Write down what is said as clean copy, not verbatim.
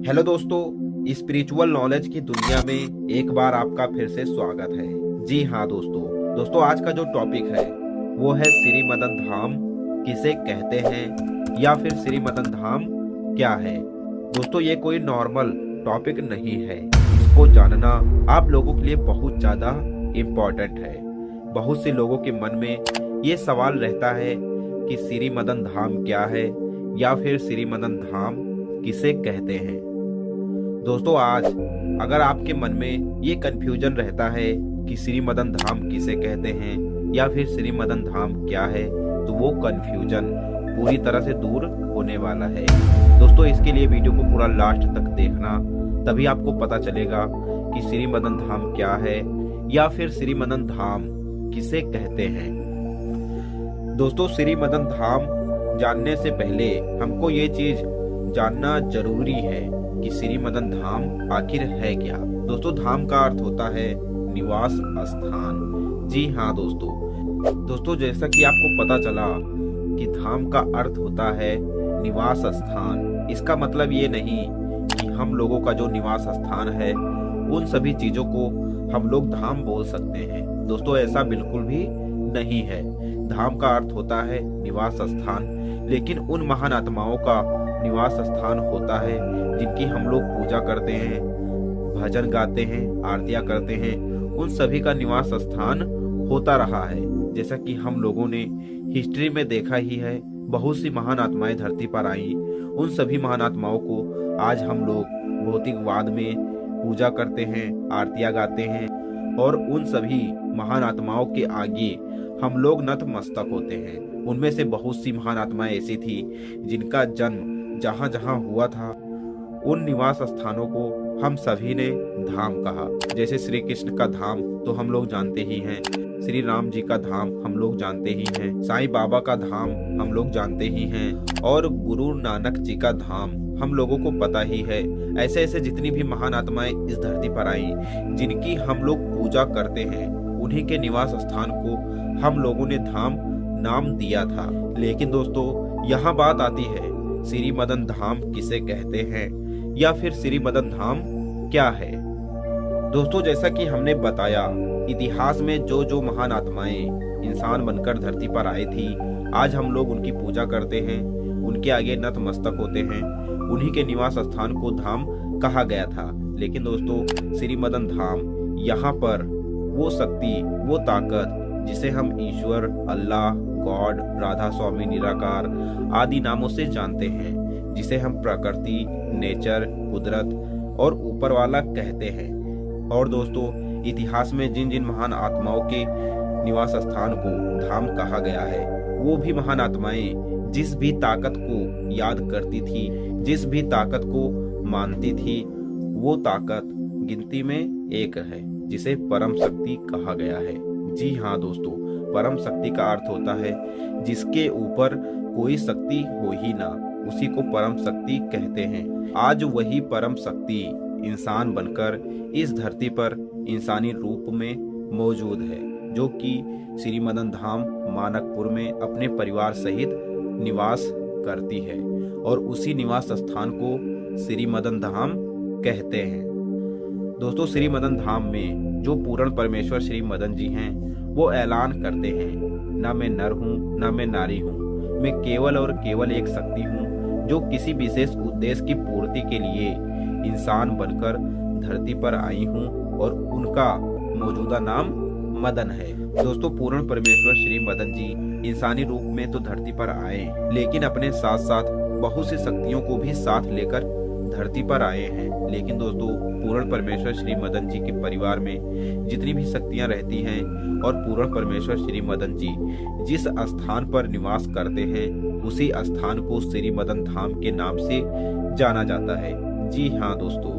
Hello दोस्तों, spiritual knowledge की दुनिया में एक बार आपका फिर से स्वागत है। जी हाँ दोस्तों आज का जो टॉपिक है वो है श्री मदन धाम किसे कहते हैं या फिर श्री मदन धाम क्या है। दोस्तों ये कोई नॉर्मल टॉपिक नहीं है, इसको जानना आप लोगों के लिए बहुत ज़्यादा इम्पोर्टेंट है। बहुत से लोगों के मन में ये सवाल रहता है कि श्री मदन धाम क्या है या फिर श्री मदन धाम किसे कहते हैं। दोस्तों आज अगर आपके मन में ये कंफ्यूजन रहता है कि श्री मदन धाम किसे कहते हैं या फिर श्री मदन धाम क्या है, तो वो कंफ्यूजन पूरी तरह से दूर होने वाला है। दोस्तों इसके लिए वीडियो को पूरा लास्ट तक देखना, तभी आपको पता चलेगा कि श्री मदन धाम क्या है या फिर श्री मदन धाम किसे कहते हैं। दोस्तों श्री मदन धाम जानने से पहले हमको ये चीज जानना जरूरी है कि श्री मदन धाम आखिर है क्या। दोस्तों धाम का अर्थ होता है निवास स्थान। जी हाँ दोस्तों जैसा कि आपको पता चला कि धाम का अर्थ होता है निवास स्थान। इसका मतलब ये नहीं कि हम लोगों का जो निवास स्थान है उन सभी चीजों को हम लोग धाम बोल सकते हैं। दोस्तों ऐसा बिल्कुल भी नहीं है। धाम का अर्थ होता है निवास स्थान, लेकिन उन महान आत्माओं का निवास स्थान होता है जिनकी हम लोग पूजा करते हैं, भजन गाते हैं, आरतियां करते हैं। उन सभी का निवास स्थान होता रहा है। जैसा कि हम लोगों ने हिस्ट्री में देखा ही है, बहुत सी महान आत्माएं धरती पर आई। उन सभी महान आत्माओं को आज हम लोग भौतिकवाद में पूजा करते हैं, आरतियां गाते हैं और उन सभी महान आत्माओं के आगे हम लोग नतमस्तक होते हैं। उनमें से बहुत सी महान आत्माएं ऐसी थी जिनका जन्म जहां जहां हुआ था उन निवास स्थानों को हम सभी ने धाम कहा। जैसे श्री कृष्ण का धाम तो हम लोग जानते ही हैं, श्री राम जी का धाम हम लोग जानते ही हैं, साईं बाबा का धाम हम लोग जानते ही हैं और गुरु नानक जी का धाम हम लोगों को पता ही है। ऐसे ऐसे जितनी भी महान आत्माएं इस धरती पर आई जिनकी हम लोग पूजा करते हैं, उन्हीं के निवास स्थान को हम लोगों ने धाम नाम दिया था। लेकिन दोस्तों यहाँ बात आती है श्री मदन धाम किसे कहते हैं या फिर श्री मदन धाम क्या है। दोस्तों जैसा कि हमने बताया, इतिहास में जो जो महान आत्माएं इंसान बनकर धरती पर आई थी, आज हम लोग उनकी पूजा करते हैं, उनके आगे नतमस्तक होते हैं। उन्हीं के निवास स्थान को धाम कहा गया था। लेकिन दोस्तों श्री मदन धाम यहाँ पर वो शक्ति, वो ताकत जिसे हम ईश्वर, अल्लाह, गॉड, राधा स्वामी, निराकार आदि नामों से जानते हैं, जिसे हम प्रकृति, नेचर, कुदरत और ऊपर वाला कहते हैं। और दोस्तों इतिहास में जिन जिन महान आत्माओं के निवास स्थान को धाम कहा गया है, वो भी महान आत्माएं जिस भी ताकत को याद करती थी, जिस भी ताकत को मानती थी, वो ताकत गिनती में एक है जिसे परम शक्ति कहा गया है। जी हाँ दोस्तों, परम शक्ति का अर्थ होता है जिसके ऊपर कोई शक्ति हो ही ना, उसी को परम शक्ति कहते हैं। आज वही परम शक्ति इंसान बनकर इस धरती पर इंसानी रूप में मौजूद है, जो कि श्री मदन धाम मानकपुर में अपने परिवार सहित निवास करती है और उसी निवास स्थान को श्री मदन धाम कहते हैं। दोस्तों श्री मदन धाम में जो पूर्ण परमेश्वर श्री मदन जी हैं, वो ऐलान करते हैं, ना मैं नर हूँ ना मैं नारी हूँ, मैं केवल और केवल एक शक्ति हूँ जो किसी विशेष उद्देश्य की पूर्ति के लिए इंसान बनकर धरती पर आई हूँ और उनका मौजूदा नाम मदन है। दोस्तों पूर्ण परमेश्वर श्री मदन जी इंसानी रूप में तो धरती पर आए, लेकिन अपने साथ साथ बहुत सी शक्तियों को भी साथ लेकर धरती पर आए हैं। लेकिन दोस्तों पूर्ण परमेश्वर श्री मदन जी के परिवार में जितनी भी शक्तियां रहती हैं और पूर्ण परमेश्वर श्री मदन जी जिस स्थान पर निवास करते हैं, उसी स्थान को श्री मदन धाम के नाम से जाना जाता है। जी हाँ दोस्तों,